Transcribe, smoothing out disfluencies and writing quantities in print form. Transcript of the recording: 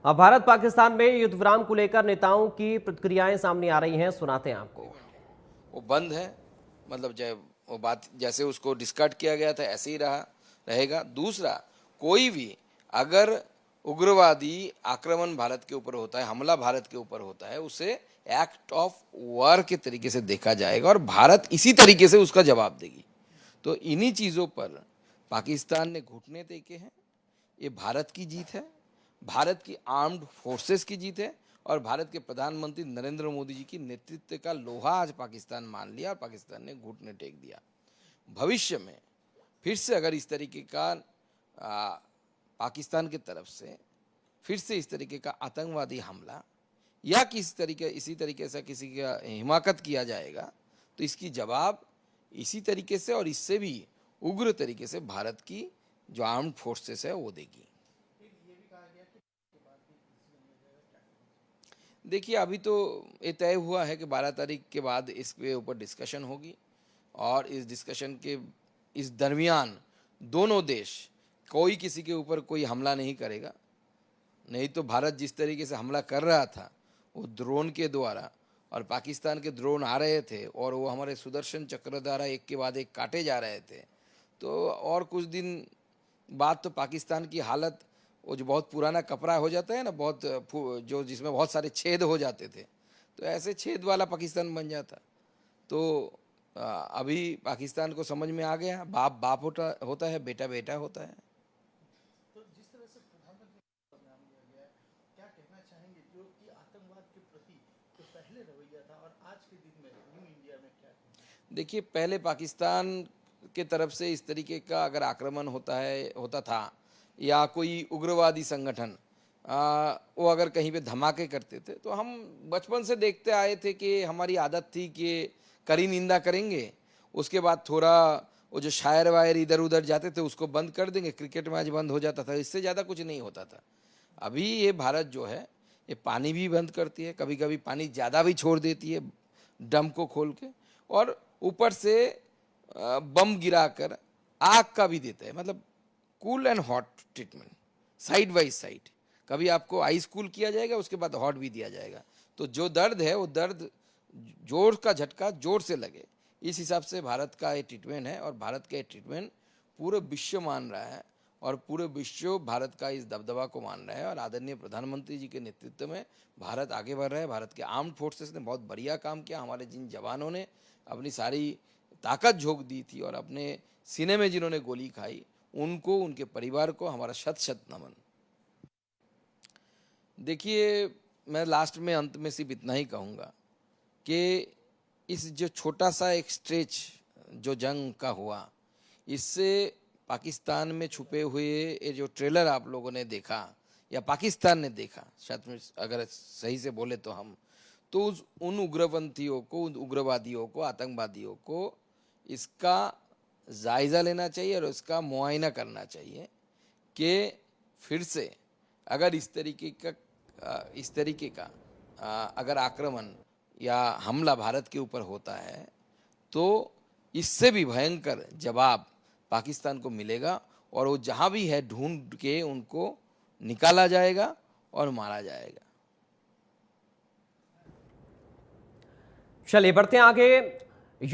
भारत पाकिस्तान में युद्ध विराम को लेकर नेताओं की प्रतिक्रियाएं सामने आ रही हैं, सुनाते हैं आपको। वो बंद है, मतलब जब वो बात जैसे उसको डिस्कार्ड किया गया था ऐसे ही रहेगा। दूसरा, कोई भी अगर उग्रवादी आक्रमण भारत के ऊपर होता है, हमला भारत के ऊपर होता है, उसे एक्ट ऑफ वॉर के तरीके से देखा जाएगा और भारत इसी तरीके से उसका जवाब देगी। तो इन्हीं चीज़ों पर पाकिस्तान ने घुटने टेके हैं। ये भारत की जीत है, भारत की आर्म्ड फोर्सेस की जीत है और भारत के प्रधानमंत्री नरेंद्र मोदी जी की नेतृत्व का लोहा आज पाकिस्तान मान लिया और पाकिस्तान ने घुटने टेक दिया। भविष्य में फिर से अगर इस तरीके का पाकिस्तान की तरफ से फिर से इस तरीके का आतंकवादी हमला या इसी तरीके से किसी का हिमाकत किया जाएगा तो इसकी जवाब इसी तरीके से और इससे भी उग्र तरीके से भारत की जो आर्म्ड फोर्सेस है वो देगी। देखिए, अभी तो ये तय हुआ है कि 12 तारीख के बाद इसके ऊपर डिस्कशन होगी और इस डिस्कशन के इस दरमियान दोनों देश कोई किसी के ऊपर कोई हमला नहीं करेगा। नहीं तो भारत जिस तरीके से हमला कर रहा था वो ड्रोन के द्वारा और पाकिस्तान के ड्रोन आ रहे थे और वो हमारे सुदर्शन चक्र द्वारा एक के बाद एक काटे जा रहे थे, तो और कुछ दिन बाद तो पाकिस्तान की हालत वो जो बहुत पुराना कपड़ा हो जाता है ना, बहुत जो जिसमें बहुत सारे छेद हो जाते थे, तो ऐसे छेद वाला पाकिस्तान बन जाता। तो अभी पाकिस्तान को समझ में आ गया, बाप बाप होता है, बेटा बेटा होता है। तो जिस तरह से प्रधानमंत्री का बयान दिया गया है, क्या कहना चाहेंगे जो कि आतंकवाद के प्रति जो पहले रवैया था और आज के दिन में न्यू इंडिया में क्या है? देखिए, पहले पाकिस्तान के तरफ से इस तरीके का अगर आक्रमण होता था या कोई उग्रवादी संगठन वो अगर कहीं पे धमाके करते थे तो हम बचपन से देखते आए थे कि हमारी आदत थी कि कड़ी निंदा करेंगे, उसके बाद थोड़ा वो जो शायर वायर इधर उधर जाते थे उसको बंद कर देंगे, क्रिकेट मैच बंद हो जाता था, इससे ज़्यादा कुछ नहीं होता था। अभी ये भारत जो है ये पानी भी बंद करती है, कभी कभी पानी ज़्यादा भी छोड़ देती है डैम को खोल के, और ऊपर से बम गिराकर आग का भी देता है, मतलब cool and hot treatment, side by side. कभी आपको आइस कूल किया जाएगा, उसके बाद हॉट भी दिया जाएगा, तो जो दर्द है वो दर्द जोर का झटका जोर से लगे, इस हिसाब से भारत का ये ट्रीटमेंट है। और भारत का ये ट्रीटमेंट पूरे विश्व मान रहा है और पूरे विश्व भारत का इस दबदबा को मान रहा है और आदरणीय प्रधानमंत्री जी के नेतृत्व में भारत आगे बढ़ रहा है। भारत के आर्म्ड फोर्सेस ने बहुत बढ़िया काम किया, हमारे जिन जवानों ने अपनी सारी ताकत झोंक दी थी और अपने सीने में जिन्होंने गोली खाई, उनको, उनके परिवार को हमारा शत शत नमन। देखिए, मैं लास्ट में अंत में सिर्फ इतना ही कहूँगा कि इस जो छोटा सा एक स्ट्रेच जो जंग का हुआ, इससे पाकिस्तान में छुपे हुए ये जो ट्रेलर आप लोगों ने देखा या पाकिस्तान ने देखा, शायद अगर सही से बोले तो हम, तो उन उग्रपंथियों को, उन उग्रवादियों को, आतंकवादियों को इसका जायज़ा लेना चाहिए और इसका मुआयना करना चाहिए कि फिर से अगर इस तरीके का अगर आक्रमण या हमला भारत के ऊपर होता है तो इससे भी भयंकर जवाब पाकिस्तान को मिलेगा और वो जहाँ भी है ढूंढ के उनको निकाला जाएगा और मारा जाएगा। चलिए बढ़ते हैं आगे।